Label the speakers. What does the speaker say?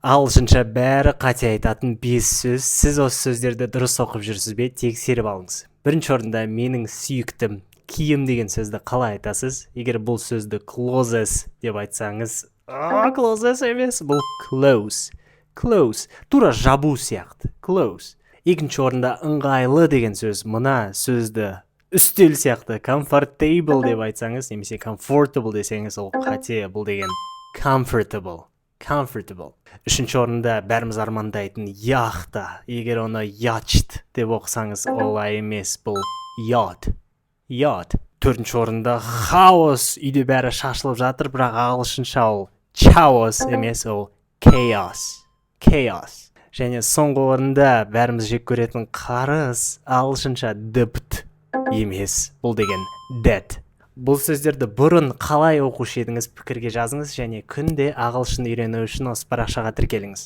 Speaker 1: Ағылшынша бәрі қате айтатын 5 сөз. Сіз осы сөздерді дұрыс оқып жүрсіз бе? Тексеріп алыңыз. Бірінші орында менің сүйіктім киім деген сөзді қалай айтасыз? Егер бұл сөзді clothes деп айтсаңыз, clothes емес, бұл clothes. Clothes. Тура жабу сияқты. Clothes. Екінші орында ыңғайлы деген сөз. Мына сөзді үстел сияқты comfortable деп айтсаңыз, немесе comfortable десеңіз, ол қате. Бұл деген comfortable. Үшінші орында бәріміз армандайтын яхта. Егер оны yacht деп оқысаңыз, олай емес, бұл yacht. Төртінші орында хаос. Үйде бәрі шашылып жатыр, бірақ ағылшынша ол chaos емес, ол chaos. Және соңғы орында бәріміз жек көретін қарыз. Ағылшынша debt емес, бұл деген debt. Бұл сөздерді бұрын қалай оқушы едіңіз, пікірге жазыңыз, және күнде ағылшын үйрену үшін осы парақшаға тіркеліңіз.